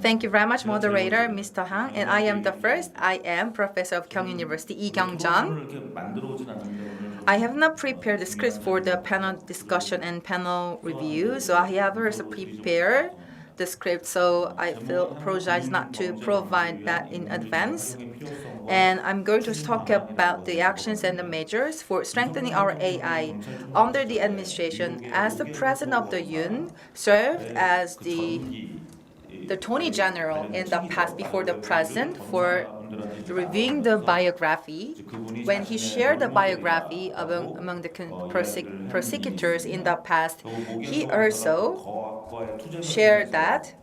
Thank you very much, moderator, Mr. Hang. And I am the first. I am Professor of Kyung University, Kyoung Jun. I have not prepared the scripts for the panel discussion and panel review, so I have also prepared the script, so I apologize not to provide that in advance. And I'm going to talk about the actions and the measures for strengthening our AI under the administration. As the president of the UN, served as the Attorney General in the past before the president for reviewing the biography. When he shared the biography among the prosecutors in the past, he also shared that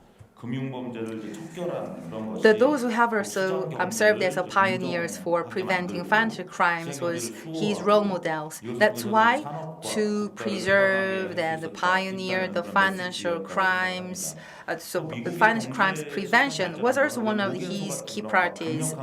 those who have also served as pioneers for preventing financial crimes was his role models. That's why to preserve and pioneer the financial crimes, the financial crimes prevention was also one of his key priorities.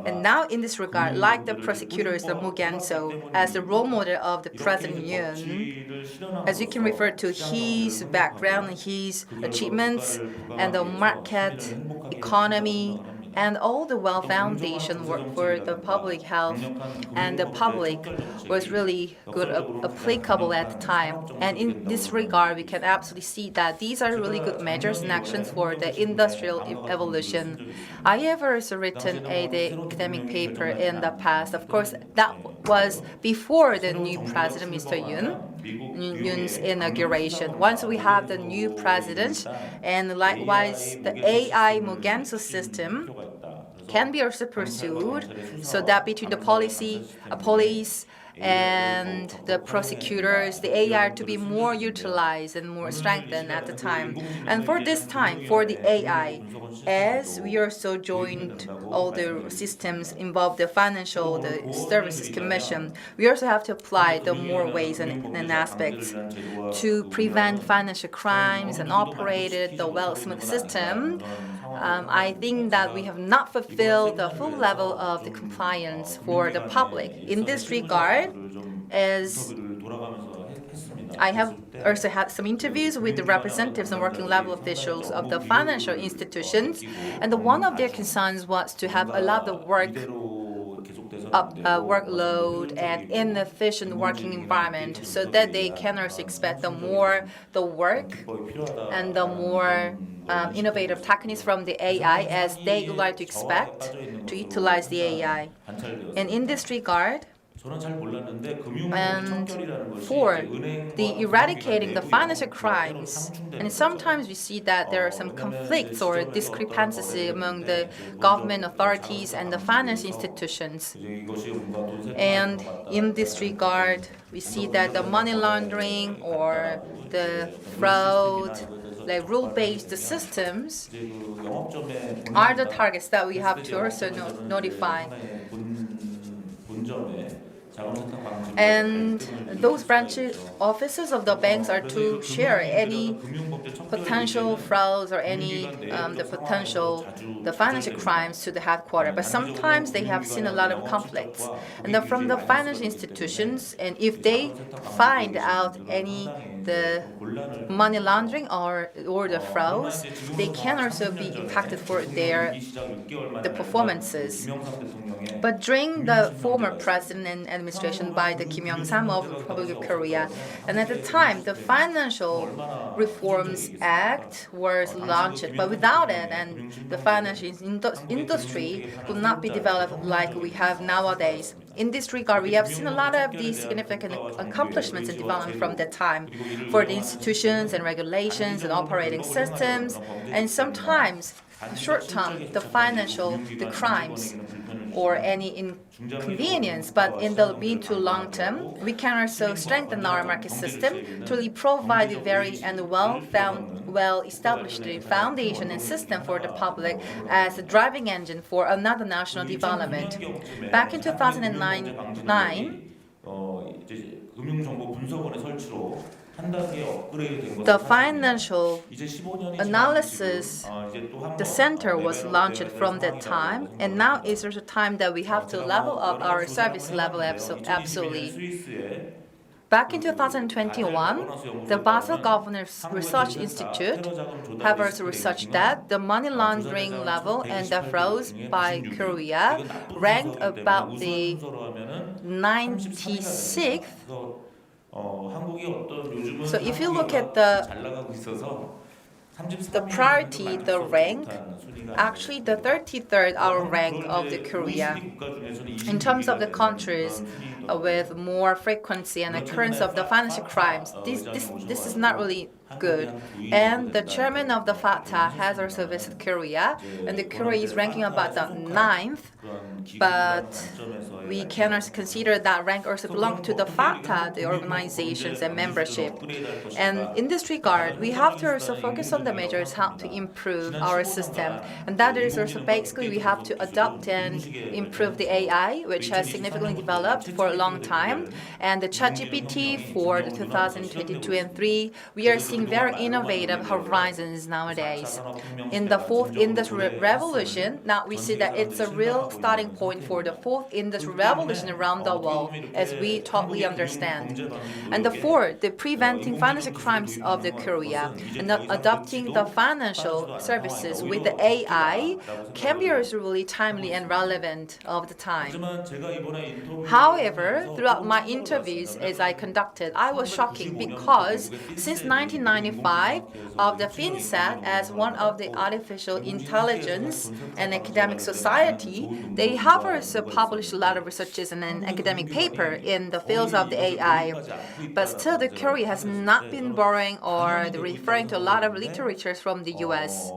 And now in this regard, like the prosecutors, the Mugenso, as the role model of the President Yoon, as you can refer to his background, his achievements, and the market, economy, and all the well foundation work for the public health and the public was really good, applicable at the time. And in this regard, we can absolutely see that these are really good measures and actions for the industrial evolution. I have also written the academic paper in the past. Of course, that was before the new president, Mr. Yoon's inauguration. Once we have the new president, and likewise the AI Mugenso system can be also pursued, so that between the police and the prosecutors, the AI to be more utilized and more strengthened at the time. And for this time, for the AI, as we also joined all the systems involved, the financial, the services commission, we also have to apply the more ways and aspects to prevent financial crimes and operate the well-smooth system. I think that we have not fulfilled the full level of the compliance for the public. In this regard, as I have also had some interviews with the representatives and working level officials of the financial institutions, and one of their concerns was to have a lot of workload and inefficient working environment, so that they can also expect the more the work and the more innovative techniques from the AI as they would like to expect to utilize the AI. And in this regard, and for the eradicating the financial crimes, and sometimes we see that there are some conflicts or discrepancies among the government authorities and the finance institutions. And in this regard, we see that the money laundering or the fraud, like rule-based systems, are the targets that we have to also notify. And those branch offices of the banks are to share any potential frauds or any the financial crimes to the headquarters. But sometimes they have seen a lot of conflicts. And then from the financial institutions, and if they find out any the money laundering or the frauds, they can also be impacted for the performances. But during the former president and administration by the Kim Young-sam of the Republic of Korea, and at the time, the Financial Reforms Act was launched, but without it, and the financial industry would not be developed like we have nowadays. In this regard, we have seen a lot of these significant accomplishments and development from that time for the institutions and regulations and operating systems, and sometimes short term, the crimes or any inconvenience, but in the mid to long term, we can also strengthen our market system to really provide a very and well-established foundation and system for the public as a driving engine for another national development. Back in 2009, the financial analysis, the center was launched from that time, and now is the time that we have to level up our service level absolutely. Back in 2021, the Basel Governors Research Institute have also researched that the money laundering level and the frauds by Korea ranked about the 96th. So if you look at the priority, the rank, actually the 33rd our rank of the Korea in terms of the countries with more frequency and occurrence of the financial crimes. This is not really good. And the chairman of the FATA has also visited Korea, and the Korea is ranking about the 9th. But we can also consider that rank also belongs to the FATA, the organizations and membership. And in this regard, we have to also focus on the measures how to improve our system. And that is also basically we have to adopt and improve the AI, which has significantly developed for a long time. And the ChatGPT for the 2022 and 3, we are seeing very innovative horizons nowadays. In the fourth industrial revolution, now we see that it's a real starting point for the fourth industrial revolution around the world, as we totally understand. And the fourth, the preventing financial crimes of the Korea and adopting the financial services with the AI can be also really timely and relevant of the time. However, throughout my interviews as I conducted, I was shocking because since 1995, of the FinSat as one of the artificial intelligence and academic society, they have also published a lot of researches and an academic paper in the fields of the AI. But still, the Korea has not been borrowing or referring to a lot of literatures from the U.S.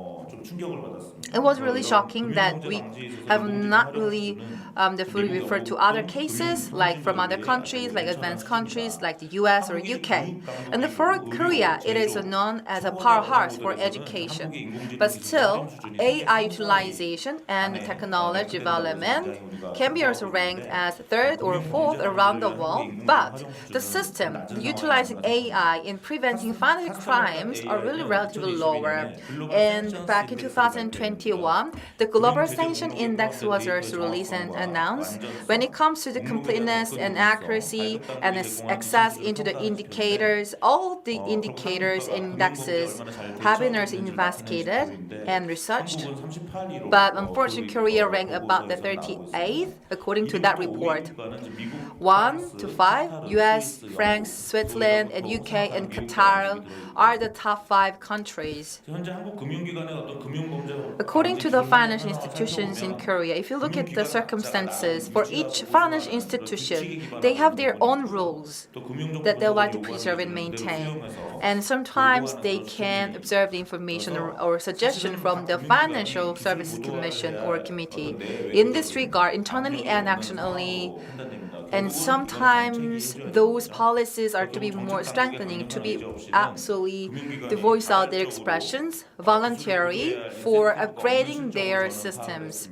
It was really shocking that we have not really fully referred to other cases, like from other countries, like advanced countries, like the U.S. or U.K. And for Korea, it is known as a powerhouse for education. But still, AI utilization and technology development can be also ranked as third or fourth around the world. But the system utilizing AI in preventing financial crimes are really relatively lower. And back in 2021, the Global Sanction Index was also released and announced. When it comes to the completeness and accuracy and access into the indicators, all the indicators and indexes have been also investigated and researched. But unfortunately, Korea ranked about the 38th according to that report. 1 to 5, US, France, Switzerland, and UK and Qatar are the top 5 countries. According to the financial institutions in Korea, if you look at the circumstances for each financial institution, they have their own rules that they like to preserve and maintain. And sometimes they can observe the information or suggestion from the Financial Services Commission or committee. In this regard, internally and externally, and sometimes those policies are to be more strengthening, to be absolutely to voice out their expressions, voluntary for upgrading their systems.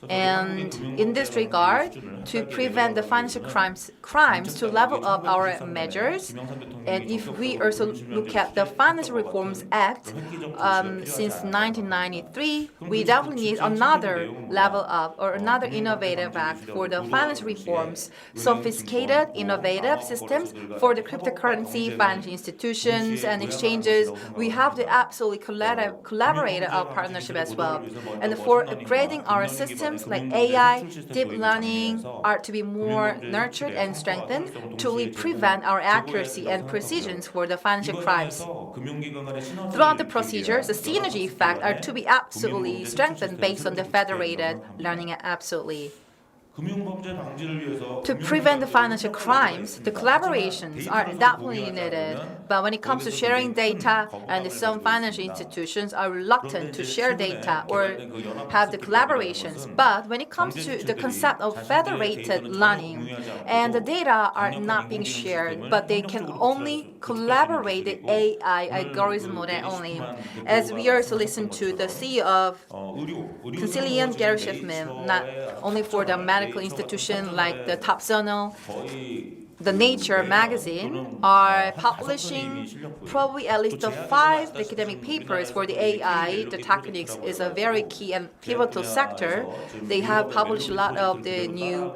And in this regard, to prevent the financial crimes to level up our measures, and if we also look at the Financial Reforms Act since 1993, we definitely need another level up or another innovative act for the financial reforms, sophisticated, innovative systems for the cryptocurrency, financial institutions, and exchanges. We have to absolutely collaborate our partnership as well. And for upgrading our systems, like AI, deep learning are to be more nurtured and strengthened to really prevent our accuracy and precisions for the financial crimes. Throughout the procedures, the synergy effect are to be absolutely strengthened based on the federated learning absolutely. To prevent the financial crimes, the collaborations are definitely needed. But when it comes to sharing data, and some financial institutions are reluctant to share data or have the collaborations. But when it comes to the concept of federated learning, and the data are not being shared, but they can only collaborate the AI algorithm model only. As we also listen to the CEO of Conciliant Gary Schiffman, not only for the medical institution like the top journal, the Nature magazine, are publishing probably at least 5 academic papers for the AI. The techniques is a very key and pivotal sector. They have published a lot of the new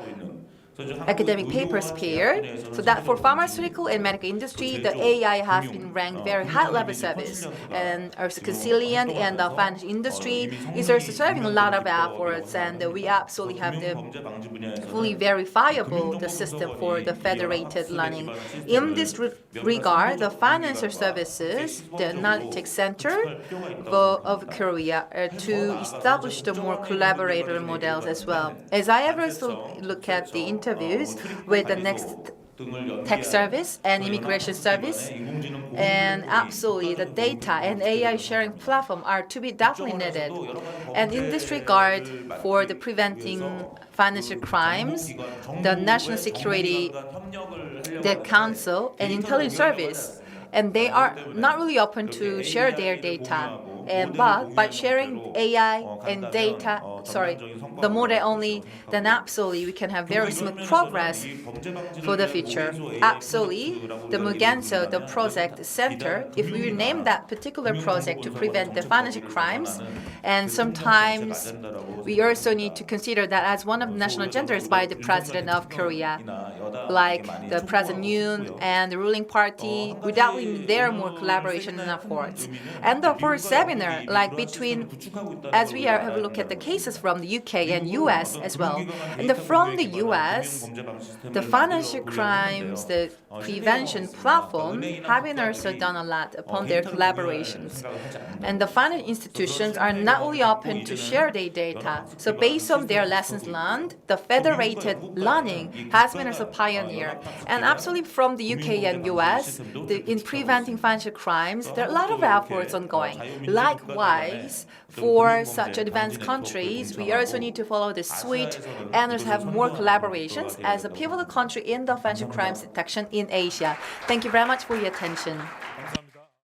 academic papers pair, so that for pharmaceutical and medical industry, the AI has been ranked very high-level service, and also consilient and the financial industry is also serving a lot of efforts, and we absolutely have the fully verifiable the system for the federated learning. In this regard, the financial services, the analytics center of Korea to establish the more collaborator models as well. As I ever look at the interviews with the next tech service and immigration service, and absolutely the data and AI sharing platform are to be definitely needed. And in this regard, for the preventing financial crimes, the National Security, the Council, and Intelligence Service, and they are not really open to share their data. But by sharing AI and data, the model only, then absolutely we can have very smooth progress for the future. Absolutely, the Muganso, the project center, if we rename that particular project to prevent the financial crimes, and sometimes we also need to consider that as one of the national agendas by the president of Korea, like the President Yoon and the ruling party, without there more collaboration and efforts. And the first seminar, like between, as we have a look at the cases from the UK and US as well. And from the US, the financial crimes, the prevention platform have been also done a lot upon their collaborations. And the financial institutions are not only open to share their data. So based on their lessons learned, the federated learning has been also pioneer. And absolutely from the UK and US, in preventing financial crimes, there are a lot of efforts ongoing. Likewise, for such advanced countries, we also need to follow the suite and also have more collaborations as a pivotal country in the financial crimes detection in Asia. Thank you very much for your attention.